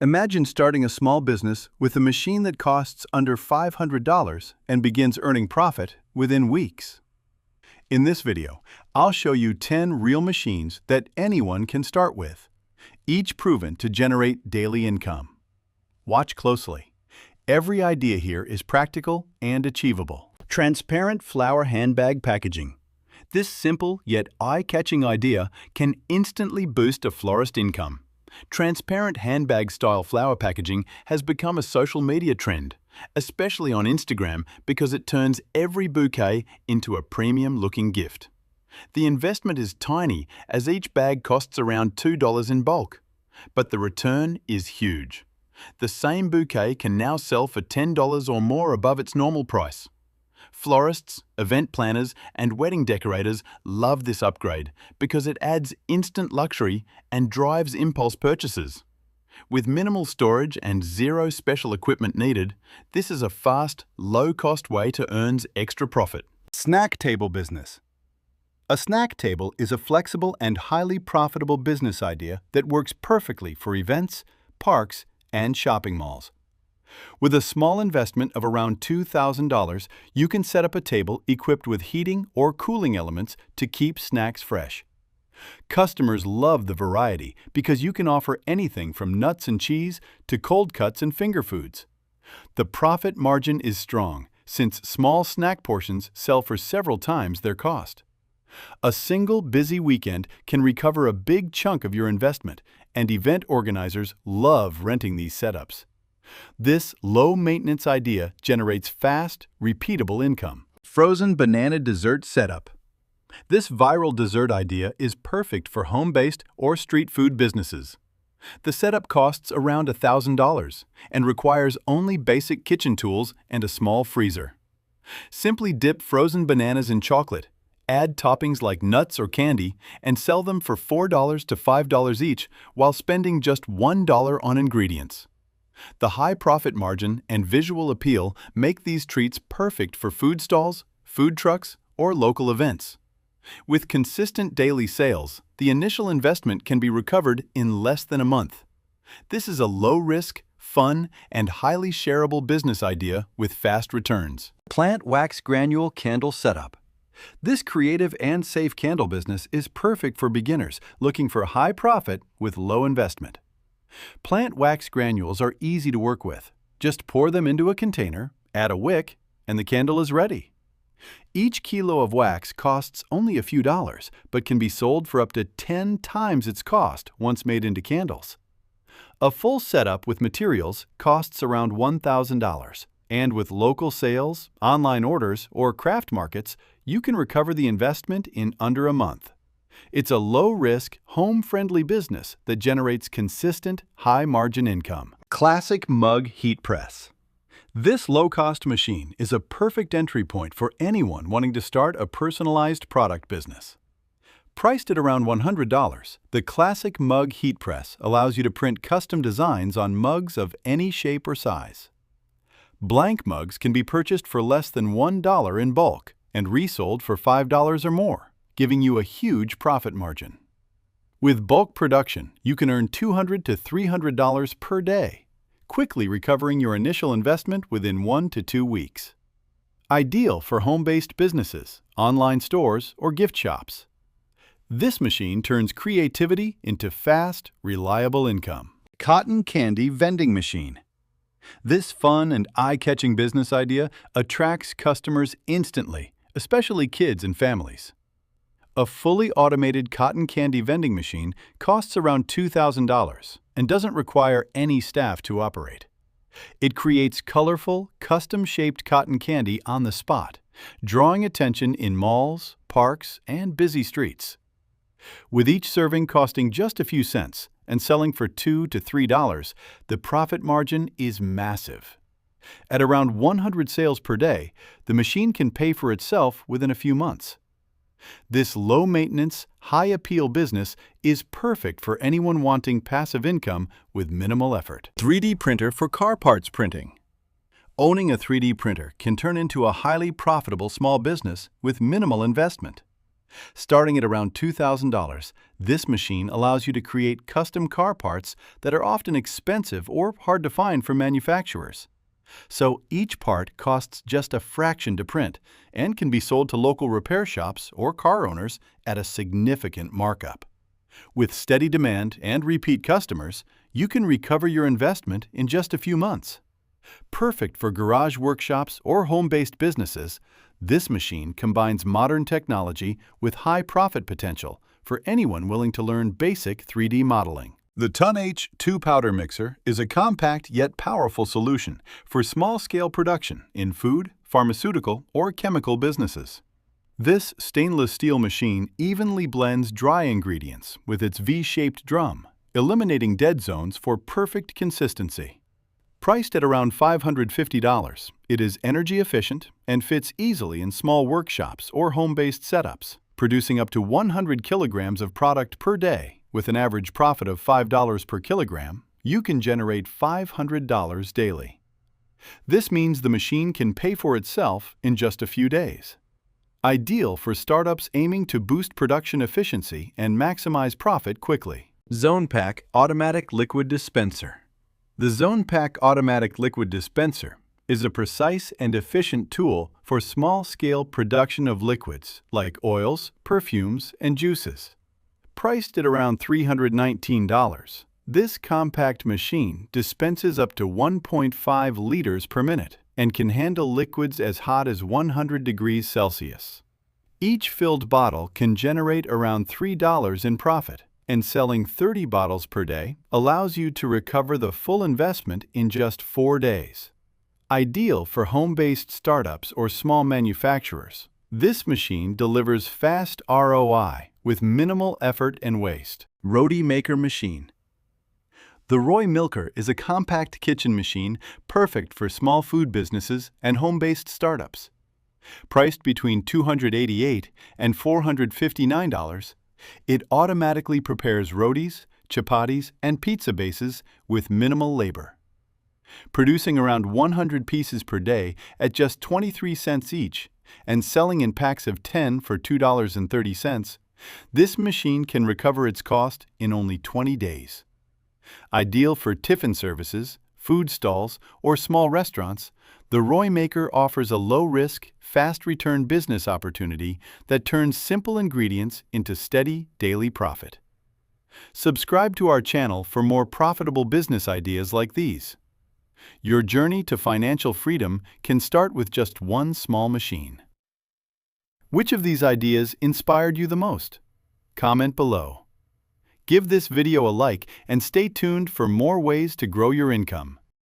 Imagine starting a small business with a machine that costs under $500 and begins earning profit within weeks. In this video, I'll show you 10 real machines that anyone can start with, each proven to generate daily income. Watch closely. Every idea here is practical and achievable. Transparent flower handbag packaging. This simple yet eye-catching idea can instantly boost a florist income. Transparent handbag-style flower packaging has become a social media trend, especially on Instagram because it turns every bouquet into a premium-looking gift. The investment is tiny as each bag costs around $2 in bulk, but the return is huge. The same bouquet can now sell for $10 or more above its normal price. Florists, event planners, and wedding decorators love this upgrade because it adds instant luxury and drives impulse purchases. With minimal storage and zero special equipment needed, this is a fast, low-cost way to earn extra profit. Snack table business. A snack table is a flexible and highly profitable business idea that works perfectly for events, parks, and shopping malls. With a small investment of around $2,000, you can set up a table equipped with heating or cooling elements to keep snacks fresh. Customers love the variety because you can offer anything from nuts and cheese to cold cuts and finger foods. The profit margin is strong since small snack portions sell for several times their cost. A single busy weekend can recover a big chunk of your investment, and event organizers love renting these setups. This low-maintenance idea generates fast, repeatable income. Frozen banana dessert setup. This viral dessert idea is perfect for home-based or street food businesses. The setup costs around $1,000 and requires only basic kitchen tools and a small freezer. Simply dip frozen bananas in chocolate, add toppings like nuts or candy, and sell them for $4 to $5 each while spending just $1 on ingredients. The high profit margin and visual appeal make these treats perfect for food stalls, food trucks, or local events. With consistent daily sales, the initial investment can be recovered in less than a month. This is a low-risk, fun, and highly shareable business idea with fast returns. Plant wax granule candle setup. This creative and safe candle business is perfect for beginners looking for high profit with low investment. Plant wax granules are easy to work with. Just pour them into a container, add a wick, and the candle is ready. Each kilo of wax costs only a few dollars, but can be sold for up to 10 times its cost once made into candles. A full setup with materials costs around $1,000, and with local sales, online orders, or craft markets, you can recover the investment in under a month. It's a low-risk, home-friendly business that generates consistent, high-margin income. Classic mug heat press. This low-cost machine is a perfect entry point for anyone wanting to start a personalized product business. Priced at around $100, the Classic Mug Heat Press allows you to print custom designs on mugs of any shape or size. Blank mugs can be purchased for less than $1 in bulk and resold for $5 or more, giving you a huge profit margin. With bulk production, you can earn $200 to $300 per day, quickly recovering your initial investment within 1 to 2 weeks. Ideal for home-based businesses, online stores, or gift shops. This machine turns creativity into fast, reliable income. Cotton candy vending machine. This fun and eye-catching business idea attracts customers instantly, especially kids and families. A fully automated cotton candy vending machine costs around $2,000 and doesn't require any staff to operate. It creates colorful, custom-shaped cotton candy on the spot, drawing attention in malls, parks, and busy streets. With each serving costing just a few cents and selling for $2 to $3, the profit margin is massive. At around 100 sales per day, the machine can pay for itself within a few months. This low-maintenance, high-appeal business is perfect for anyone wanting passive income with minimal effort. 3D printer for car parts printing. Owning a 3D printer can turn into a highly profitable small business with minimal investment. Starting at around $2,000, this machine allows you to create custom car parts that are often expensive or hard to find from manufacturers. So each part costs just a fraction to print and can be sold to local repair shops or car owners at a significant markup. With steady demand and repeat customers, you can recover your investment in just a few months. Perfect for garage workshops or home-based businesses, this machine combines modern technology with high profit potential for anyone willing to learn basic 3D modeling. The Ton-H 2-powder mixer is a compact yet powerful solution for small-scale production in food, pharmaceutical, or chemical businesses. This stainless steel machine evenly blends dry ingredients with its V-shaped drum, eliminating dead zones for perfect consistency. Priced at around $550, it is energy efficient and fits easily in small workshops or home-based setups, producing up to 100 kilograms of product per day. With an average profit of $5 per kilogram, you can generate $500 daily. This means the machine can pay for itself in just a few days. Ideal for startups aiming to boost production efficiency and maximize profit quickly. ZonePak Automatic Liquid Dispenser. The ZonePak Automatic Liquid Dispenser is a precise and efficient tool for small-scale production of liquids like oils, perfumes, and juices. Priced at around $319, this compact machine dispenses up to 1.5 liters per minute and can handle liquids as hot as 100 degrees Celsius. Each filled bottle can generate around $3 in profit, and selling 30 bottles per day allows you to recover the full investment in just 4 days. Ideal for home-based startups or small manufacturers, this machine delivers fast ROI with minimal effort and waste. Roti Maker Machine. The Roy Milker is a compact kitchen machine perfect for small food businesses and home-based startups. Priced between $288 and $459, it automatically prepares rotis, chapatis, and pizza bases with minimal labor. Producing around 100 pieces per day at just 23 cents each and selling in packs of 10 for $2.30, this machine can recover its cost in only 20 days. Ideal for tiffin services, food stalls, or small restaurants, the Roy Maker offers a low-risk, fast-return business opportunity that turns simple ingredients into steady daily profit. Subscribe to our channel for more profitable business ideas like these. Your journey to financial freedom can start with just one small machine. Which of these ideas inspired you the most? Comment below. Give this video a like and stay tuned for more ways to grow your income.